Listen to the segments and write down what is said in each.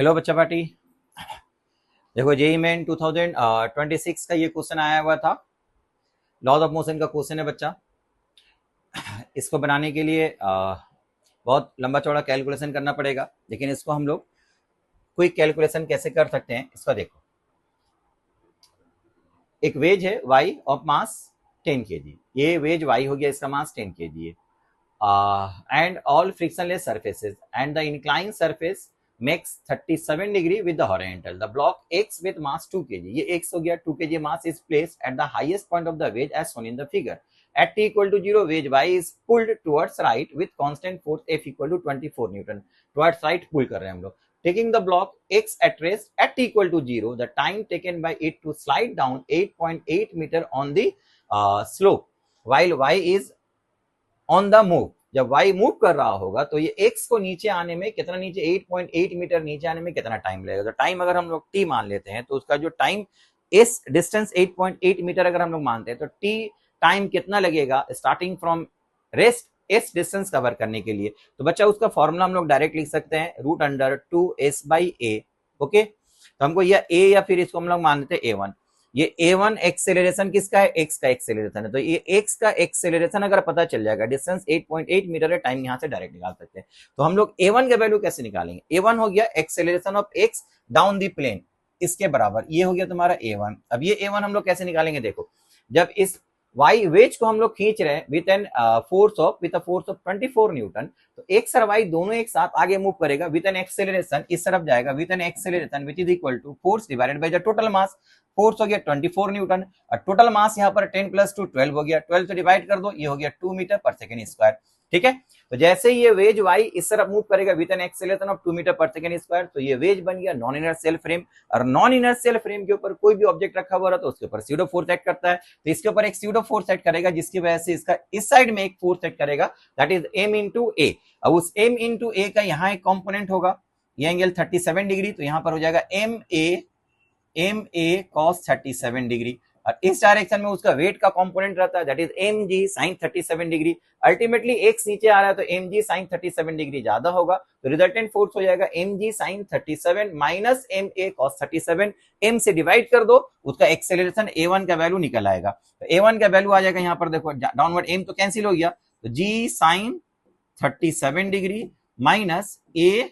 Hello बच्चा party. देखो JEE main 2026 का ये क्वेश्चन आया हुआ था। लॉज ऑफ मोशन का क्वेश्चन है बच्चा। इसको बनाने के लिए बहुत लंबा चौड़ा कैलकुलेशन करना पड़ेगा, लेकिन इसको हम लोग क्विक कैलकुलेशन कैसे कर सकते हैं इसका देखो। एक वेज है y ऑफ मास 10 kg। ये वेज y हो गया, इसका मास 10 kg है। And all frictionless surfaces and the inclined surface makes 37 degree with the horizontal. The block X with mass 2 kg, ये X हो गया, 2 kg mass is placed at the highest point of the wedge as shown in the figure. At t equal to 0, wedge Y is pulled towards right with constant force F equal to 24 Newton. Towards right pull कर रहे हैं हम लोग. Taking the block X at rest at t equal to 0, the time taken by it to slide down 8.8 meter on the slope, while Y is on the move. जब y move कर रहा होगा तो ये x को नीचे आने में कितना, नीचे 8.8 मीटर नीचे आने में कितना टाइम लगेगा। तो टाइम अगर हम लोग t मान लेते हैं तो उसका जो टाइम, इस डिस्टेंस 8.8 मीटर अगर हम लोग मानते हैं तो t टाइम कितना लगेगा स्टार्टिंग फ्रॉम रेस्ट इस डिस्टेंस कवर करने के लिए। तो बच्चा उसका फॉर्मूला हम लोग डायरेक्ट लिख सकते हैं, रूट अंडर 2s/a। ओके, तो हमको यह a या फिर इसको हम लोग मान लेते हैं a1। ये a1 एक्सेलरेशन किसका है, x का एक्सेलरेशन है। तो ये x का एक्सेलरेशन अगर पता चल जाएगा, डिस्टेंस 8.8 मीटर है, टाइम यहां से डायरेक्ट निकाल सकते हैं। तो हम लोग a1 का वैल्यू कैसे निकालेंगे, a1 हो गया acceleration of x down the plane, इसके बराबर ये हो गया तुम्हारा a1। अब ये a1 हम लोग कैसे निकालेंगे, देखो जब इस y वेज को हम लोग खींच रहे हैं विद फोर्स ऑफ 24 न्यूटन, तो x और y दोनों एक साथ आगे मूव करेगा विद एन एक्सेलरेशन, इस तरफ जाएगा with an acceleration which is equal to force divided by the total mass. Force हो गया 24 न्यूटन और टोटल मास यहाँ पर 10 + 2 12 हो गया, 12 से डिवाइड कर दो, ये हो गया 2 मीटर पर सेकेंड स्क्वायर। ठीक है, तो जैसे ये वेज y इस तरफ मूव करेगा with an acceleration of 2 metre पर सेकेंड स्क्वायर, तो ये वेज बन गया नॉन इनर्शियल फ्रेम। और नॉन इनर्शियल फ्रेम के ऊपर कोई भी ऑब्जेक्ट रखा हुआ तो उसके ऊपर स्यूडो फोर्स एक्ट करता है। तो इसके ऊपर एक स्यूडो फोर्स एक्ट करेगा जिसकी वजह से इसका इस साइड में एक फोर्स एक्ट करेगा, दैट इज m इंटू ए। अब उस m इंटू ए का यहाँ एक कॉम्पोनेंट होगा, ये एंगल 37 डिग्री, तो यहाँ पर हो जाएगा एम ए कॉस 37 डिग्री। और इस डायरेक्शन में उसका वेट का कंपोनेंट रहता है, that is m g sine 37 degree. Ultimately x नीचे आ रहा है तो एम जी साइन 37 डिग्री ज्यादा होगा, तो रिजल्टेंट फोर्स हो जाएगा m g sine 37 minus m a cos 37। M से डिवाइड कर दो, उसका एक्सेलरेशन a1 का वैल्यू निकल आएगा। तो a1 का वैल्यू आ जाएगा यहाँ पर, देखो डाउनवर्ड एम तो कैंसिल हो गया, तो जी साइन 37 डिग्री माइनस ए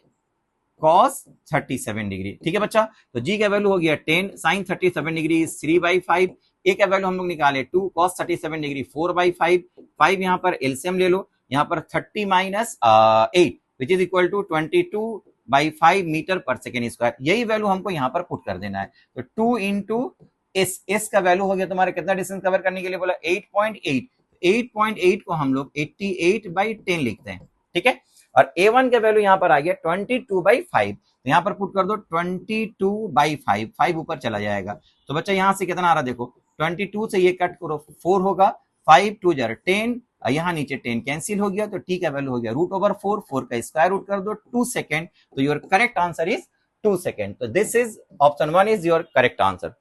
cos 37 डिग्री। ठीक है बच्चा, तो g का वैल्यू हो गया 10 sin 37 डिग्री 3/5। a का वैल्यू हम लोग निकाले 2 cos 37 डिग्री 4/5। 5 यहाँ पर एलसीएम ले लो, यहाँ पर 30 minus 8 which is equal to 22/5 metre पर सेकेंड स्क्वायर। यही वैल्यू हमको यहाँ पर पुट कर देना है। तो 2 इंटू एस का वैल्यू हो गया तुम्हारा कितना, डिस्टेंस कवर करने के लिए बोला 8.8। 8.8 को हम लोग 88/10 लिखते हैं। ठीक है, और a1 का वैल्यू यहाँ पर आ गया 22/5, तो यहाँ पर पुट कर दो 22/5, 5 ऊपर चला जाएगा। तो बच्चा यहाँ से कितना आ रहा, देखो 22 से ये कट करो 4 होगा, 5 2 10, यहाँ नीचे 10 कैंसिल हो गया, तो t का वैल्यू हो गया √4, 4 का स्क्वायर रूट कर दो 2 सेकेंड। तो your correct answer is 2 second. तो this is option 1 is your correct answer.